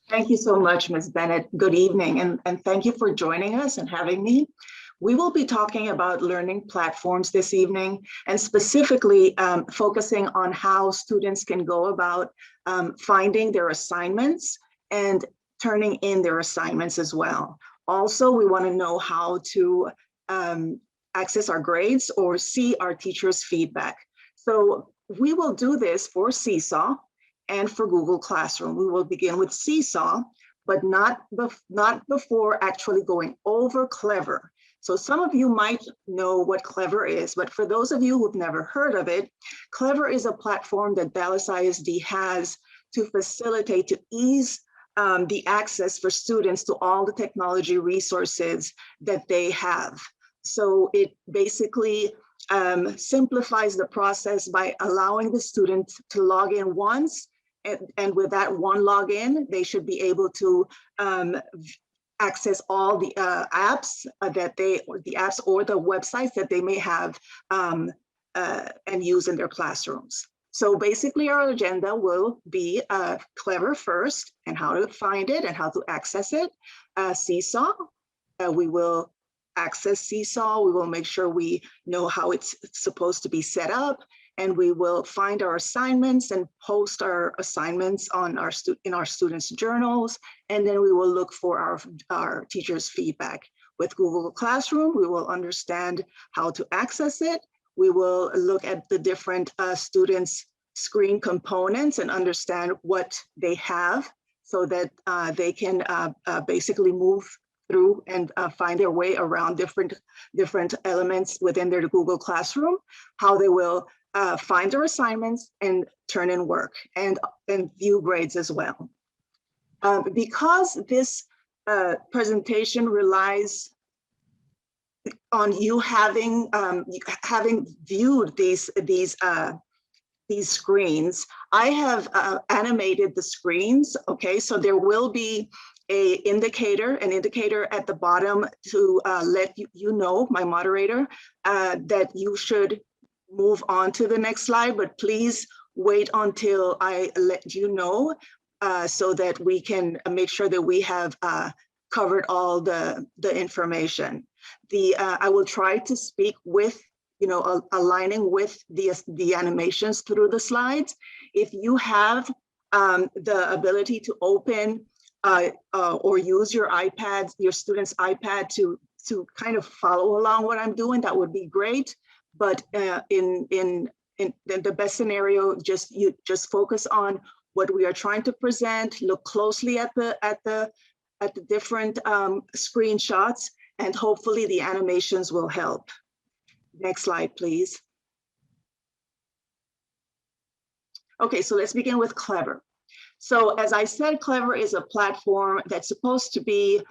Thank you so much, Ms. Bennett. Good evening, and thank you for joining us and having me. We will be talking about learning platforms this evening, and specifically focusing on how students can go about finding their assignments and turning in their assignments as well. Also, we want to know how to access our grades or see our teachers' feedback. So we will do this for Seesaw and for Google Classroom. We will begin with Seesaw, but not before actually going over Clever. So some of you might know what Clever is, but for those of you who've never heard of it, Clever is a platform that Dallas ISD has to facilitate, to ease the access for students to all the technology resources that they have. So it basically simplifies the process by allowing the student to log in once, and with that one login, they should be able to access all the apps that the apps or the websites that they may have and use in their classrooms. So basically our agenda will be Clever first, and how to find it and how to access it. Seesaw, we will access Seesaw. We will make sure we know how it's supposed to be set up, and we will find our assignments and post our assignments on in our students' journals, and then we will look for our teachers' feedback. With Google Classroom, we will understand how to access it. We will look at the different students' screen components and understand what they have, so that they can basically move through and find their way around different elements within their Google Classroom, how they will find their assignments and turn in work and view grades as well. Because this presentation relies on you having viewed these screens, I have animated the screens. Okay, so there will be an indicator at the bottom to let you know, my moderator, that you should move on to the next slide, but please wait until I let you know so that we can make sure that we have covered all the information. I will try to speak with, aligning with the animations through the slides. If you have the ability to open or use your iPad, your student's iPad to kind of follow along what I'm doing, that would be great. But in the best scenario, just focus on what we are trying to present. Look closely at the different screenshots, and hopefully the animations will help. Next slide, please. Okay, so let's begin with Clever. So as I said, Clever is a platform that's supposed to be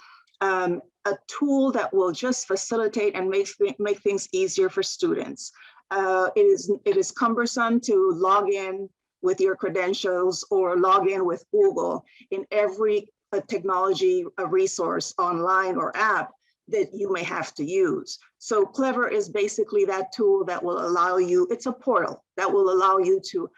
a tool that will just facilitate and make things easier for students. It is cumbersome to log in with your credentials or log in with Google in every technology resource online or app that you may have to use. So Clever is basically that tool that will allow you, it's a portal that will allow you to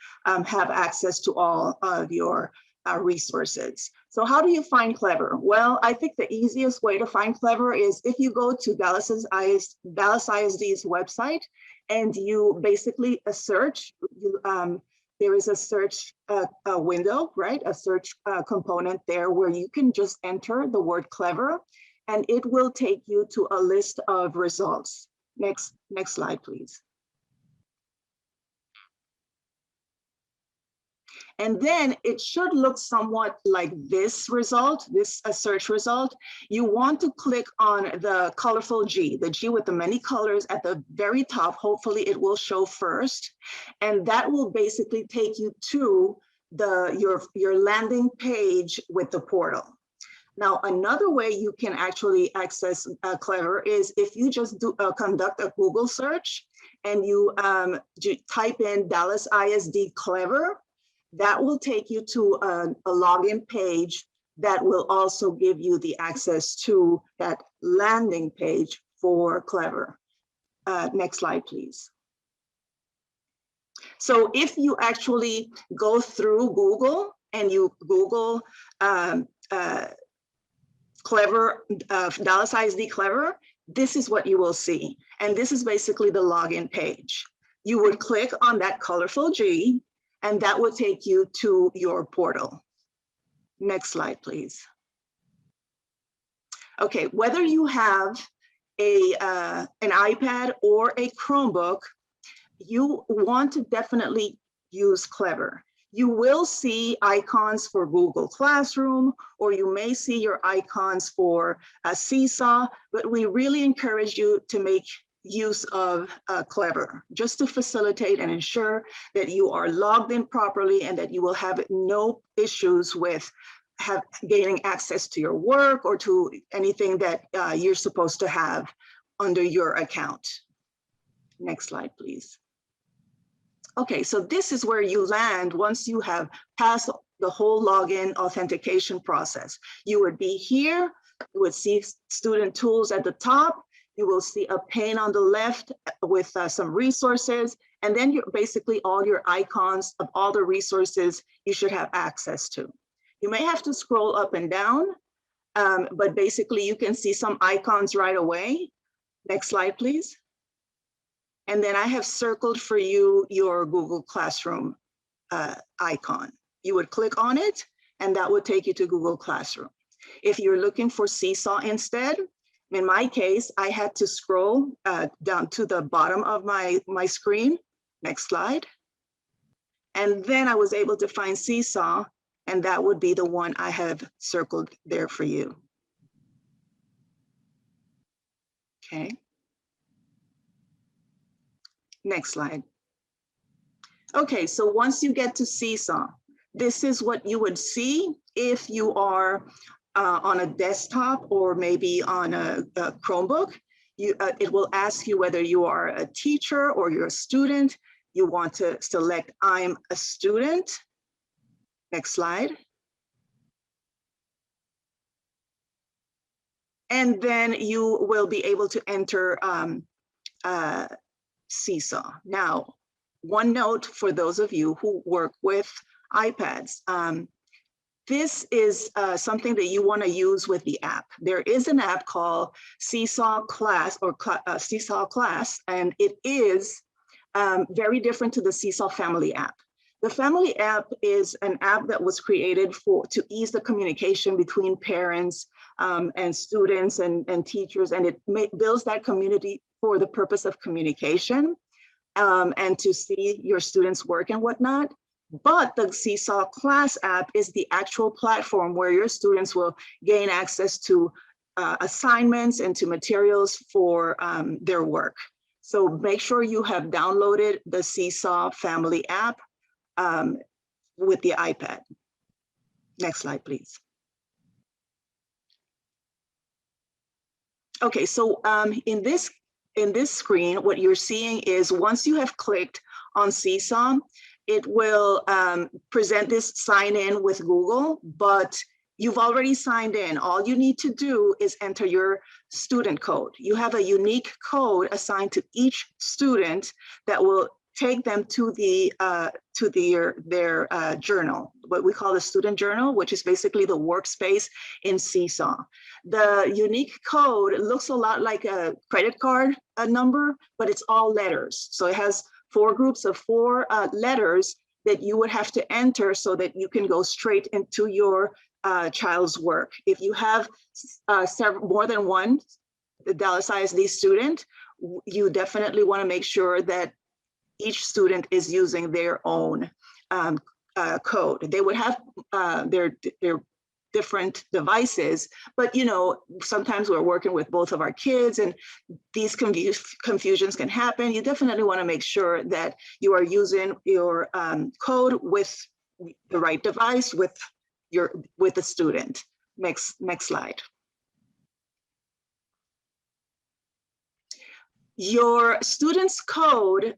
have access to all of your resources. So how do you find Clever? Well, I think the easiest way to find Clever is if you go to Dallas ISD's website and you basically search, there is a search window, right? A search component there where you can just enter the word Clever, and it will take you to a list of results. Next slide, please. And then it should look somewhat like this result, this search result. You want to click on the colorful G, the G with the many colors at the very top. Hopefully it will show first. And that will basically take you to your landing page with the portal. Now, another way you can actually access Clever is if you just conduct a Google search and you type in Dallas ISD Clever. That will take you to a login page that will also give you the access to that landing page for Clever. Next slide, please. So if you actually go through Google and you Google Clever, $D Clever, this is what you will see. And this is basically the login page. You would click on that colorful G, and that will take you to your portal. Next slide, please. Okay, whether you have an iPad or a Chromebook, you want to definitely use Clever. You will see icons for Google Classroom, or you may see your icons for Seesaw, but we really encourage you to make use of Clever, just to facilitate and ensure that you are logged in properly and that you will have no issues with gaining access to your work or to anything that you're supposed to have under your account. Next slide, please. Okay, so this is where you land once you have passed the whole login authentication process. You would be here, you would see student tools at the top, you will see a pane on the left with some resources, and then basically all your icons of all the resources you should have access to. You may have to scroll up and down, but basically you can see some icons right away. Next slide, please. And then I have circled for you your Google Classroom icon. You would click on it, and that would take you to Google Classroom. If you're looking for Seesaw instead, in my case, I had to scroll down to the bottom of my screen. Next slide. And then I was able to find Seesaw, and that would be the one I have circled there for you. Okay. Next slide. Okay, so once you get to Seesaw, this is what you would see if you are on a desktop or maybe on a Chromebook. It will ask you whether you are a teacher or you're a student. You want to select I'm a student. Next slide. And then you will be able to enter Seesaw. Now, one note for those of you who work with iPads. This is something that you want to use with the app. There is an app called Seesaw Class or Seesaw Class, and it is very different to the Seesaw Family app. The Family app is an app that was created to ease the communication between parents and students and teachers, and it builds that community for the purpose of communication and to see your students' work and whatnot. But the Seesaw Class app is the actual platform where your students will gain access to assignments and to materials for their work. So make sure you have downloaded the Seesaw Family app with the iPad. Next slide, please. Okay, so in this screen, what you're seeing is once you have clicked on Seesaw, it will present this sign in with Google, but you've already signed in. All you need to do is enter your student code. You have a unique code assigned to each student that will take them to their journal, what we call the student journal, which is basically the workspace in Seesaw. The unique code looks a lot like a credit card number, but it's all letters. So it has 4 groups of 4 letters that you would have to enter so that you can go straight into your child's work. If you have more than one Dallas ISD student, you definitely want to make sure that each student is using their own code. They would have their different devices, but sometimes we're working with both of our kids and these confusions can happen. You definitely want to make sure that you are using your code with the right device with the student. Next slide. Your student's code,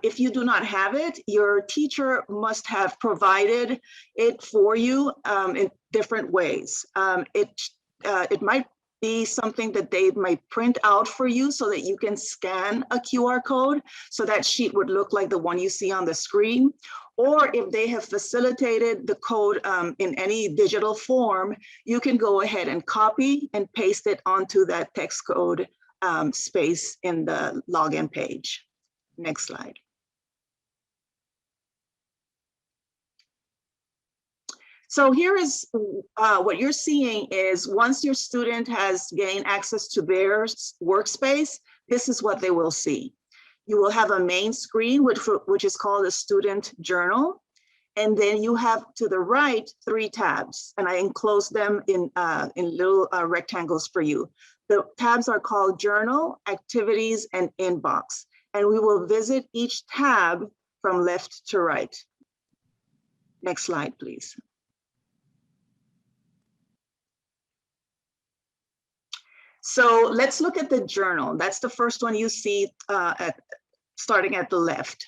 if you do not have it, your teacher must have provided it for you in different ways. It might be something that they might print out for you so that you can scan a QR code. So that sheet would look like the one you see on the screen. Or if they have facilitated the code in any digital form, you can go ahead and copy and paste it onto that text code space in the login page. Next slide. So here is what you're seeing is once your student has gained access to their workspace, this is what they will see. You will have a main screen, which is called a student journal. And then you have to the right 3 tabs, and I enclose them in little rectangles for you. The tabs are called Journal, Activities, and Inbox. And we will visit each tab from left to right. Next slide, please. So let's look at the journal. That's the first one you see starting at the left.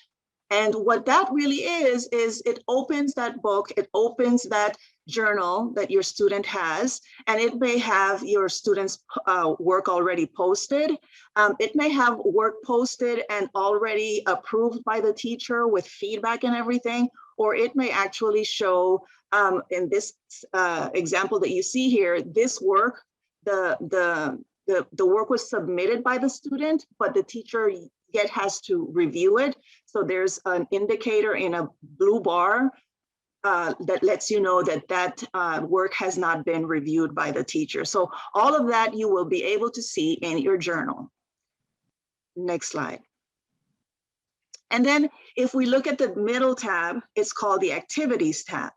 And what that really is it opens that book, it opens that journal that your student has, and it may have your student's work already posted. It may have work posted and already approved by the teacher with feedback and everything, or it may actually show, in this example that you see here, this work, the work was submitted by the student, but the teacher yet has to review it. So there's an indicator in a blue bar that lets you know that that work has not been reviewed by the teacher. So all of that you will be able to see in your journal. Next slide. And then if we look at the middle tab, it's called the Activities tab.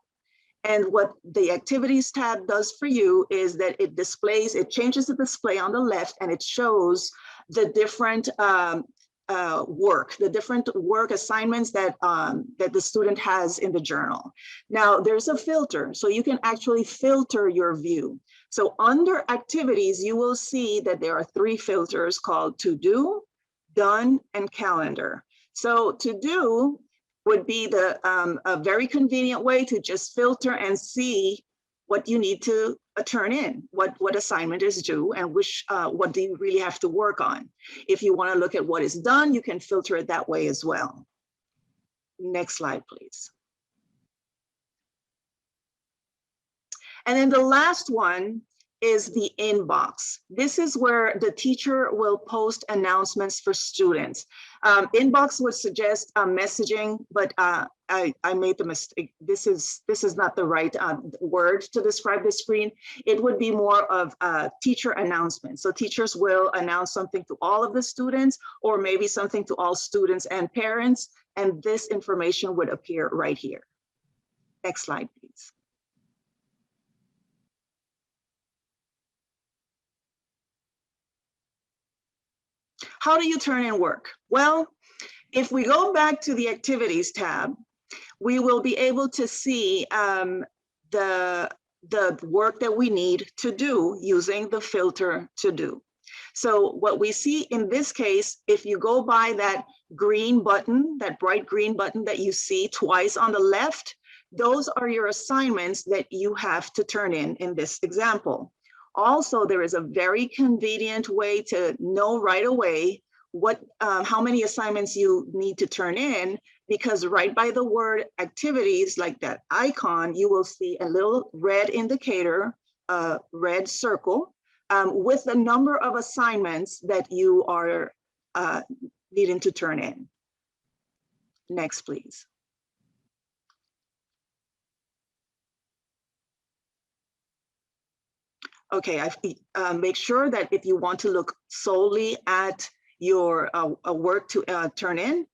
And what the Activities tab does for you is that it changes the display on the left, and it shows the different the different work assignments that the student has in the journal. Now there's a filter, so you can actually filter your view. So under Activities, you will see that there are 3 filters called To Do, Done, and Calendar. So To Do would be a very convenient way to just filter and see what you need to turn in, what assignment is due, and what do you really have to work on. If you want to look at what is done, you can filter it that way as well. Next slide, please. And then the last one is the inbox. This is where the teacher will post announcements for students. Inbox would suggest messaging, but I made the mistake. This is not the right word to describe the screen. It would be more of a teacher announcement. So teachers will announce something to all of the students, or maybe something to all students and parents, and this information would appear right here. Next slide, please. How do you turn in work? Well, if we go back to the Activities tab, we will be able to see the work that we need to do using the filter To Do. So what we see in this case, if you go by that green button, that bright green button that you see twice on the left, those are your assignments that you have to turn in this example. Also, there is a very convenient way to know right away how many assignments you need to turn in, because right by the word Activities, like that icon, you will see a little red indicator, a red circle, with the number of assignments that you are needing to turn in. Next, please. Okay, make sure that if you want to look solely at your work to turn in,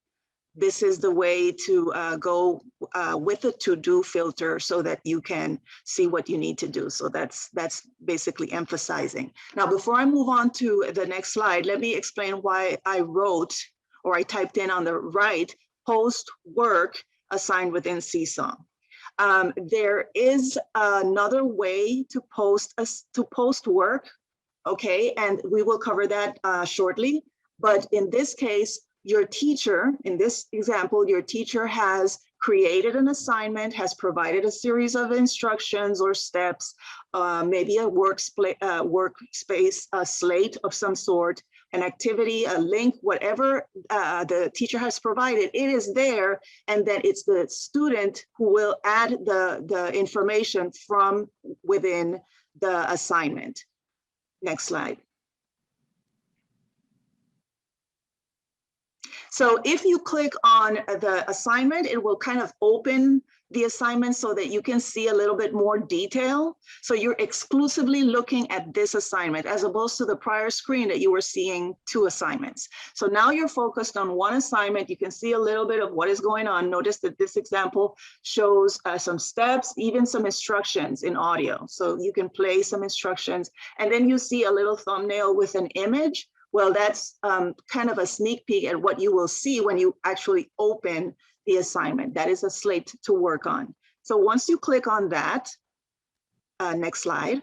this is the way to go with the To Do filter so that you can see what you need to do. So that's basically emphasizing. Now, before I move on to the next slide, let me explain why I wrote, or I typed in on the right, post work assigned within Seesaw. There is another way to post work, okay, and we will cover that shortly. But in this case, your teacher, in this example, your teacher has created an assignment, has provided a series of instructions or steps, maybe a workspace, a slate of some sort an activity, a link, whatever the teacher has provided, it is there, and then it's the student who will add the information from within the assignment. Next slide. So if you click on the assignment, it will kind of open the assignment so that you can see a little bit more detail. So you're exclusively looking at this assignment as opposed to the prior screen that you were seeing two assignments. So now you're focused on one assignment. You can see a little bit of what is going on. Notice that this example shows some steps, even some instructions in audio. So you can play some instructions, and then you see a little thumbnail with an image. Well, that's kind of a sneak peek at what you will see when you actually open the assignment. That is a slate to work on. So once you click on that, next slide,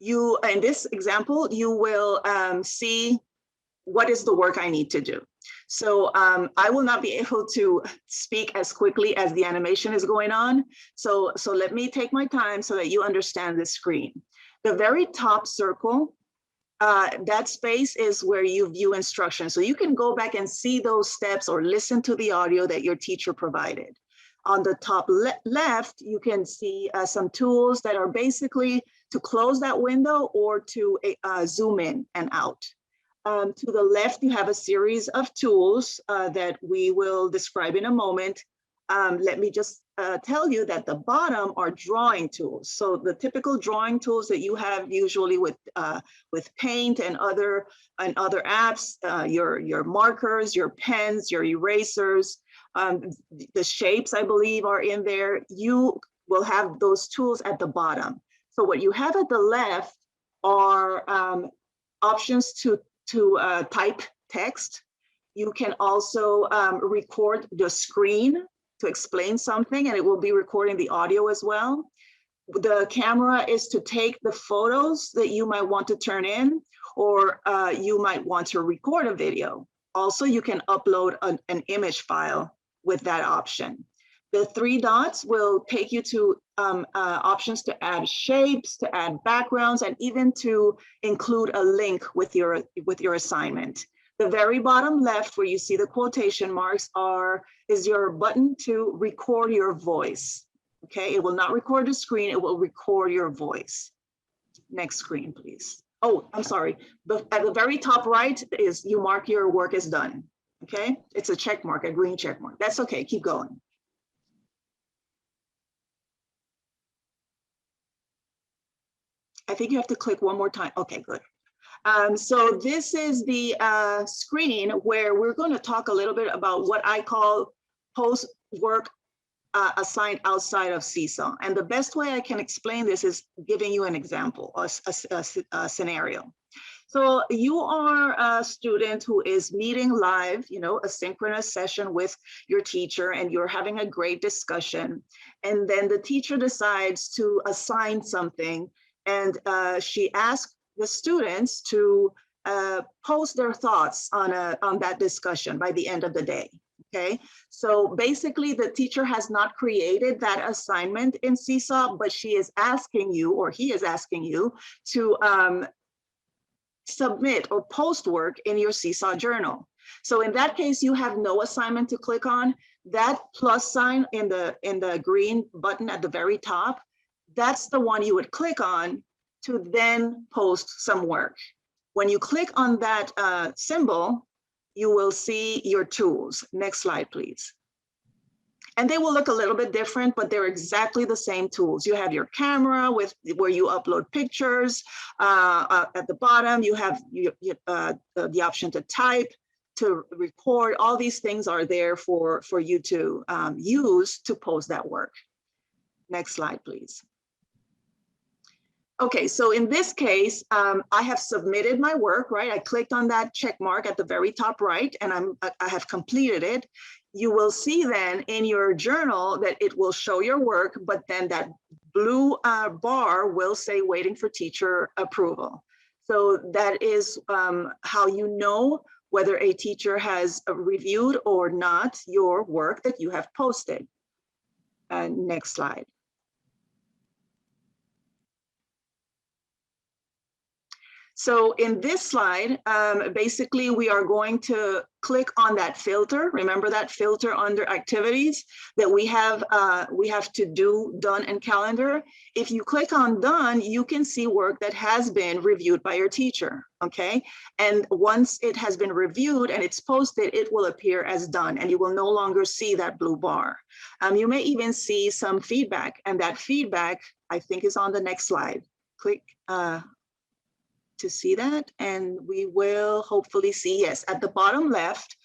in this example, you will see what is the work I need to do. So I will not be able to speak as quickly as the animation is going on. So let me take my time so that you understand the screen. The very top circle, that space is where you view instructions. So you can go back and see those steps or listen to the audio that your teacher provided. On the top left, you can see some tools that are basically to close that window or to zoom in and out. To the left, you have a series of tools that we will describe in a moment. Let me just tell you that the bottom are drawing tools. So the typical drawing tools that you have usually with Paint and other apps, your markers, your pens, your erasers, the shapes, I believe, are in there. You will have those tools at the bottom. So what you have at the left are options to type text. You can also record the screen to explain something, and it will be recording the audio as well. The camera is to take the photos that you might want to turn in, or you might want to record a video. Also, you can upload an image file with that option. The three dots will take you to options to add shapes, to add backgrounds, and even to include a link with your assignment. The very bottom left, where you see the quotation marks, is your button to record your voice. Okay, it will not record the screen, it will record your voice. Next screen, please. Oh, I'm sorry. At the very top right is you mark your work as done. Okay, it's a check mark, a green check mark. That's okay, keep going. I think you have to click one more time. Okay, good. So this is the screen where we're going to talk a little bit about what I call post-work assigned outside of Seesaw. And the best way I can explain this is giving you an example, a scenario. So you are a student who is meeting live, a synchronous session with your teacher, and you're having a great discussion. And then the teacher decides to assign something, and she asks the students to post their thoughts on that discussion by the end of the day. Okay, so basically the teacher has not created that assignment in Seesaw, but she is asking you, or he is asking you, to submit or post work in your Seesaw journal. So in that case, you have no assignment to click on. That plus sign in the green button at the very top, that's the one you would click on to then post some work. When you click on that symbol, you will see your tools. Next slide, please. And they will look a little bit different, but they're exactly the same tools. You have your camera where you upload pictures. At the bottom, you have the option to type, to record. All these things are there for you to use to post that work. Next slide, please. Okay, so in this case, I have submitted my work, right? I clicked on that check mark at the very top right, and I have completed it. You will see then in your journal that it will show your work, but then that blue bar will say waiting for teacher approval. So that is how you know whether a teacher has reviewed or not your work that you have posted. Next slide. So in this slide, basically we are going to click on that filter. Remember that filter under activities that we have to do, done, and calendar. If you click on done, you can see work that has been reviewed by your teacher, okay? And once it has been reviewed and it's posted, it will appear as done and you will no longer see that blue bar. You may even see some feedback, and that feedback I think is on the next slide. Click to see that, and we will hopefully see, yes, at the bottom left,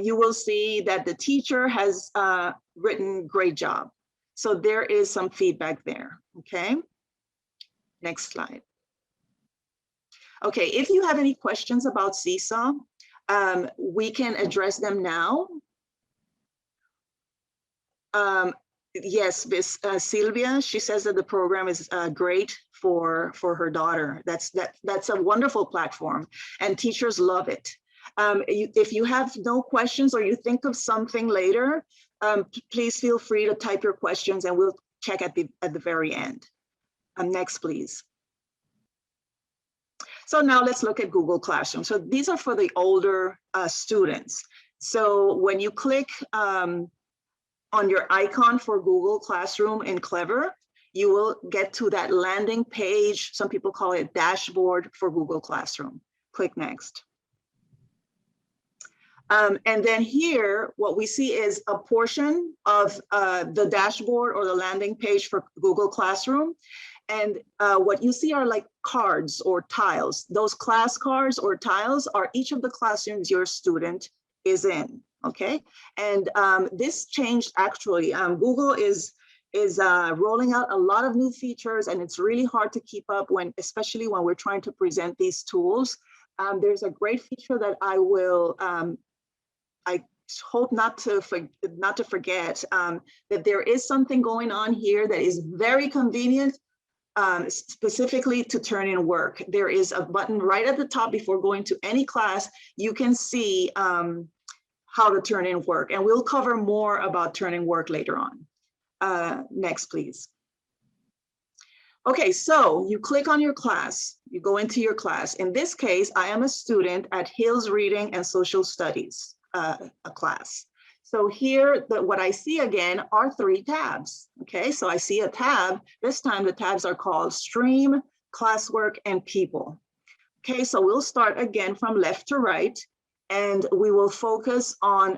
you will see that the teacher has written great job. So there is some feedback there, okay? Next slide. Okay, if you have any questions about Seesaw, we can address them now. Yes, Miss Sylvia, she says that the program is great for her daughter. That's a wonderful platform, and teachers love it. If you have no questions or you think of something later, please feel free to type your questions and we'll check at the very end. Next, please. So now let's look at Google Classroom. So these are for the older students. So when you click on your icon for Google Classroom in Clever, you will get to that landing page. Some people call it dashboard for Google Classroom. Click next. And then here, what we see is a portion of the dashboard or the landing page for Google Classroom. And what you see are like cards or tiles. Those class cards or tiles are each of the classrooms your student is in. Okay, and this changed actually. Google is rolling out a lot of new features, and it's really hard to keep up especially when we're trying to present these tools. There's a great feature that I will, I hope not to forget, that there is something going on here that is very convenient, specifically to turn in work. There is a button right at the top before going to any class. You can see how to turn in work, and we'll cover more about turning work later on. Next, please. Okay, so you click on your class, you go into your class. In this case, I am a student at Hills Reading and Social Studies class. So here, what I see again are 3 tabs. Okay, so I see a tab. This time the tabs are called Stream, Classwork, and People. Okay, so we'll start again from left to right. And we will focus on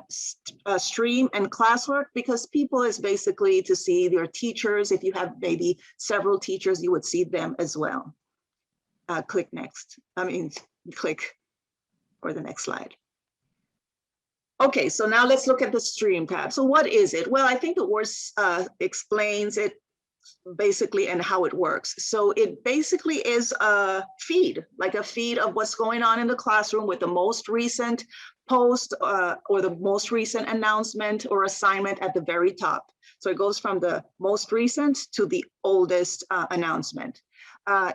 stream and classwork, because people is basically to see your teachers. If you have maybe several teachers, you would see them as well. Click next. Click for the next slide. Okay, so now let's look at the stream tab. So what is it? Well, I think the word explains it basically and how it works. So it basically is a feed, like a feed of what's going on in the classroom with the most recent post or the most recent announcement or assignment at the very top. So it goes from the most recent to the oldest announcement.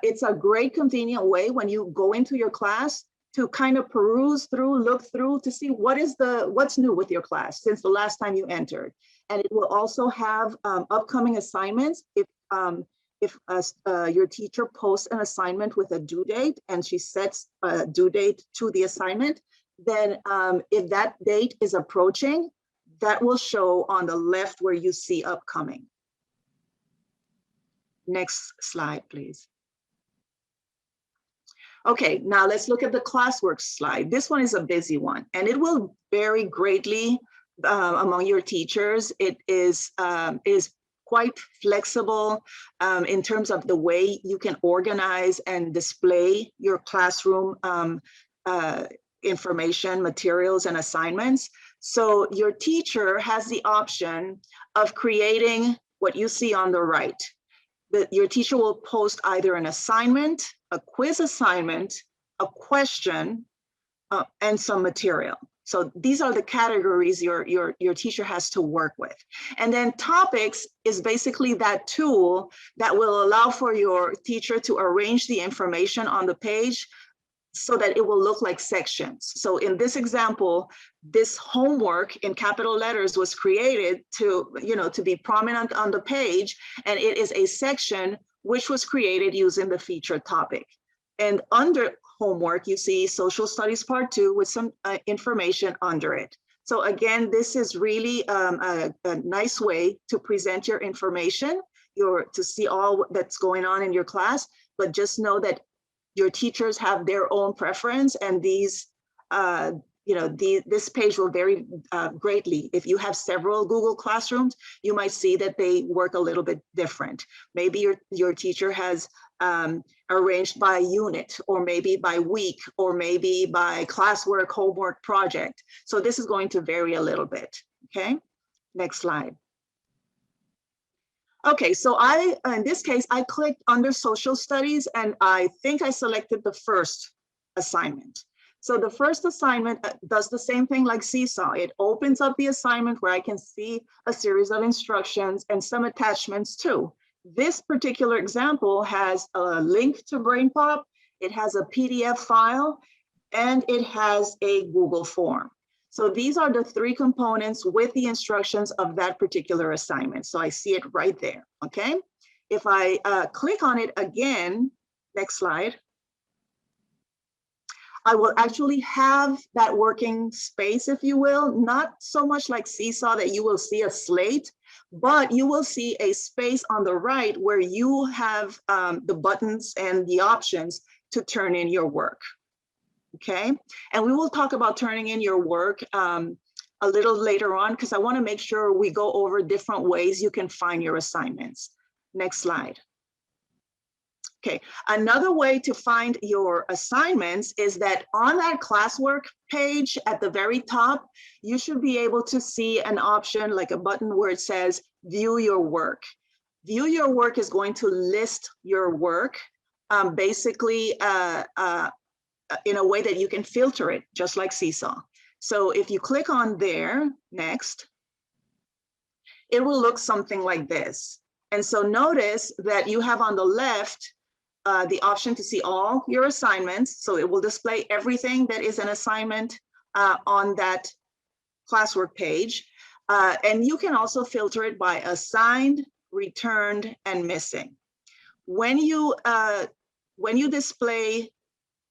It's a great convenient way when you go into your class to kind of peruse through, look through to see what's new with your class since the last time you entered. And it will also have upcoming assignments. If your teacher posts an assignment with a due date and she sets a due date to the assignment, then if that date is approaching, that will show on the left where you see upcoming. Next slide, please. Okay, now let's look at the classwork slide. This one is a busy one, and it will vary greatly among your teachers. It is quite flexible in terms of the way you can organize and display your classroom information, materials, and assignments. So your teacher has the option of creating what you see on the right. Your teacher will post either an assignment, a quiz assignment, a question, and some material. So these are the categories your teacher has to work with. And then topics is basically that tool that will allow for your teacher to arrange the information on the page so that it will look like sections. So in this example, this homework in capital letters was created to be prominent on the page, and it is a section which was created using the featured topic. And under homework, you see Social Studies Part 2 with some information under it. So again, this is really a nice way to present your information, to see all that's going on in your class, but just know that your teachers have their own preference, and these, this page will vary greatly. If you have several Google Classrooms, you might see that they work a little bit different. Maybe your teacher has arranged by unit, or maybe by week, or maybe by classwork, homework, project. So this is going to vary a little bit, okay? Next slide. Okay, so in this case, I clicked under social studies, and I think I selected the first assignment. So the first assignment does the same thing like Seesaw. It opens up the assignment where I can see a series of instructions and some attachments too. This particular example has a link to BrainPop, it has a PDF file, and it has a Google form. So these are the three components with the instructions of that particular assignment. So I see it right there, okay? If I click on it again, next slide, I will actually have that working space, if you will, not so much like Seesaw that you will see a slate, but you will see a space on the right where you have the buttons and the options to turn in your work. Okay, and we will talk about turning in your work a little later on, because I want to make sure we go over different ways you can find your assignments. Next slide. Okay, another way to find your assignments is that on that classwork page at the very top, you should be able to see an option like a button where it says view your work. View your work is going to list your work basically in a way that you can filter it, just like Seesaw. So if you click on there, next, it will look something like this. And so notice that you have on the left the option to see all your assignments. So it will display everything that is an assignment on that classwork page. And you can also filter it by assigned, returned, and missing. When you display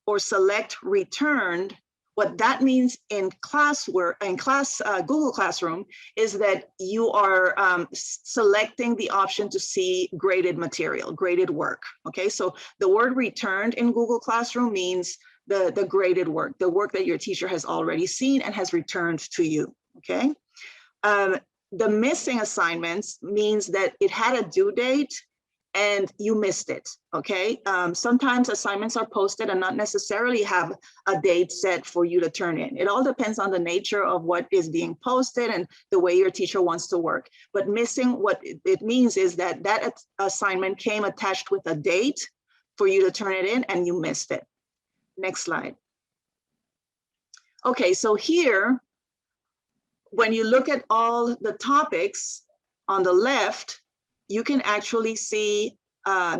or select returned, what that means in Google Classroom is that you are selecting the option to see graded material, graded work. Okay, so the word returned in Google Classroom means the graded work, the work that your teacher has already seen and has returned to you. Okay, the missing assignments means that it had a due date and you missed it, okay? Sometimes assignments are posted and not necessarily have a date set for you to turn in. It all depends on the nature of what is being posted and the way your teacher wants to work. But missing, what it means is that that assignment came attached with a date for you to turn it in and you missed it. Next slide. Okay, so here, when you look at all the topics on the left, you can actually see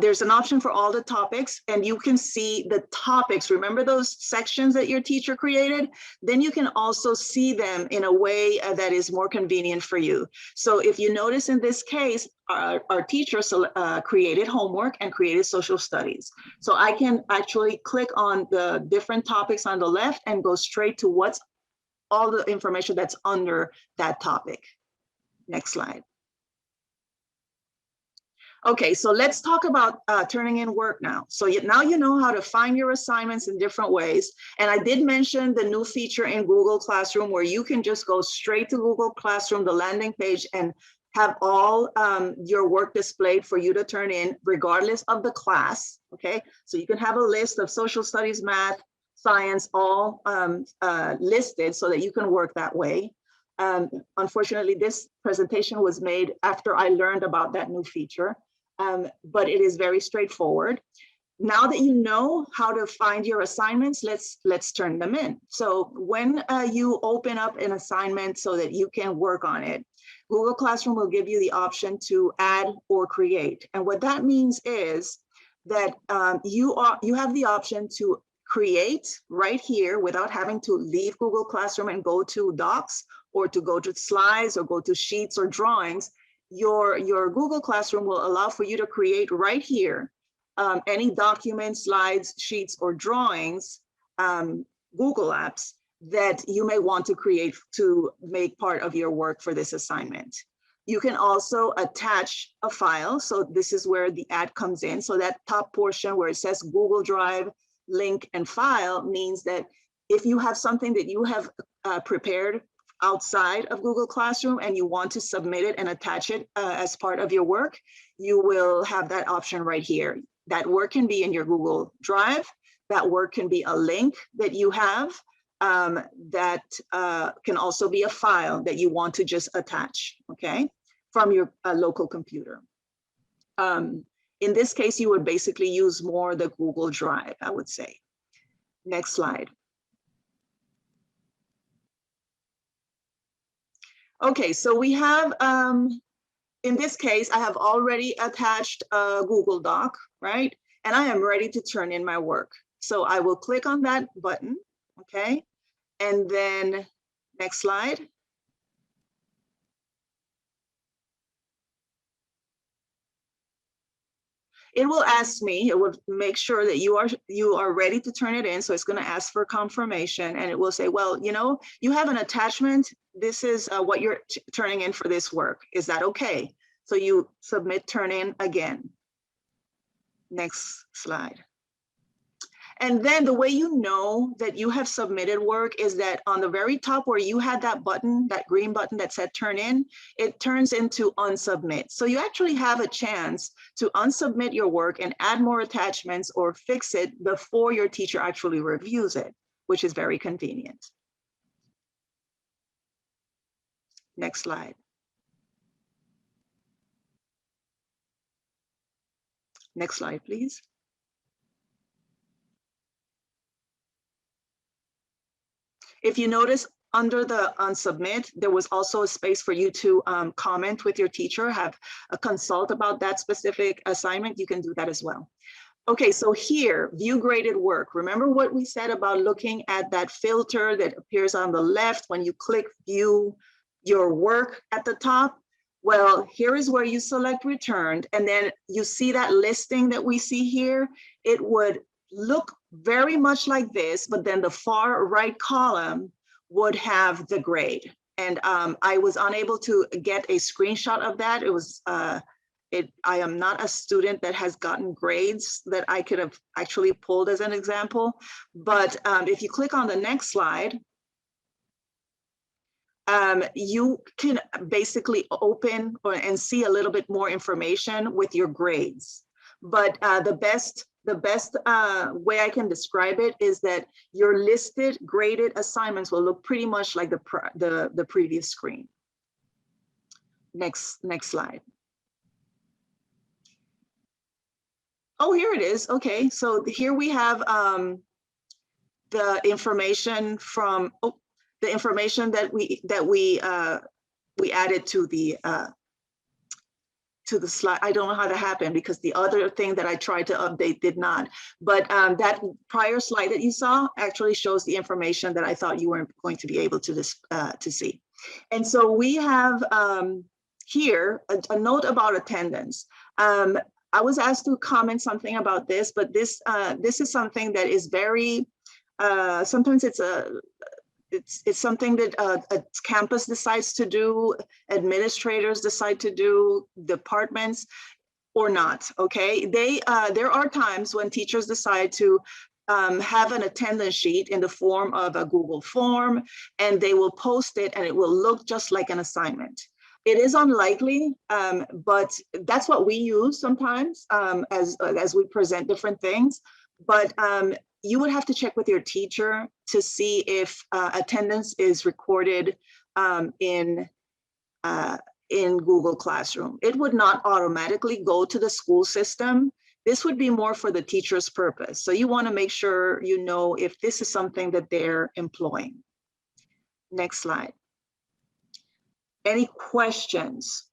there's an option for all the topics, and you can see the topics. Remember those sections that your teacher created? Then you can also see them in a way that is more convenient for you. So if you notice in this case, our teacher created homework and created social studies. So I can actually click on the different topics on the left and go straight to what's all the information that's under that topic. Next slide. Okay, so let's talk about turning in work now. So now you know how to find your assignments in different ways. And I did mention the new feature in Google Classroom where you can just go straight to Google Classroom, the landing page, and have all your work displayed for you to turn in regardless of the class, okay? So you can have a list of social studies, math, science, all listed so that you can work that way. Unfortunately, this presentation was made after I learned about that new feature. But it is very straightforward. Now that you know how to find your assignments, let's turn them in. So when you open up an assignment so that you can work on it, Google Classroom will give you the option to add or create. And what that means is that you have the option to create right here without having to leave Google Classroom and go to Docs or to go to slides or go to sheets or drawings. Your Google Classroom will allow for you to create right here any documents, slides, sheets, or drawings, Google Apps, that you may want to create to make part of your work for this assignment. You can also attach a file. So this is where the add comes in. So that top portion where it says Google Drive, link, and file means that if you have something that you have prepared outside of Google Classroom and you want to submit it and attach it as part of your work, you will have that option right here. That work can be in your Google Drive. That work can be a link that you have. That can also be a file that you want to just attach, okay, from your local computer. In this case, you would basically use more the Google Drive, I would say. Next slide. Okay, so we have, in this case, I have already attached a Google Doc, right? And I am ready to turn in my work. So I will click on that button, okay? And then next slide. It will ask me, it will make sure that you are ready to turn it in. So it's going to ask for confirmation, and it will say, well, you know, you have an attachment. This is what you're turning in for this work. Is that okay? So you submit, turn in again. Next slide. And then the way you know that you have submitted work is that on the very top where you had that button, that green button that said turn in, it turns into unsubmit. So you actually have a chance to unsubmit your work and add more attachments or fix it before your teacher actually reviews it, which is very convenient. Next slide. Next slide, please. If you notice under the unsubmit, there was also a space for you to comment with your teacher, have a consult about that specific assignment. You can do that as well. Okay, so here, view graded work. Remember what we said about looking at that filter that appears on the left when you click view your work at the top? Well, here is where you select returned, and then you see that listing that we see here. It would look very much like this, but then the far right column would have the grade. And I was unable to get a screenshot of that. It was, I am not a student that has gotten grades that I could have actually pulled as an example. But if you click on the next slide, you can basically open and see a little bit more information with your grades. But the best way I can describe it is that your listed graded assignments will look pretty much like the previous screen. Next slide. Oh, here it is. Okay, so here we have the information from the information that we added to the slide. I don't know how that happened because the other thing that I tried to update did not. But that prior slide that you saw actually shows the information that I thought you weren't going to be able to see. And so we have here a note about attendance. I was asked to comment something about this, but this is something that is very, sometimes it's something that a campus decides to do, administrators decide to do, departments, or not, okay? There are times when teachers decide to have an attendance sheet in the form of a Google form, and they will post it and it will look just like an assignment. It is unlikely, but that's what we use sometimes as we present different things. But you would have to check with your teacher to see if attendance is recorded in Google Classroom. It would not automatically go to the school system. This would be more for the teacher's purpose. So you want to make sure you know if this is something that they're employing. Next slide. Any questions?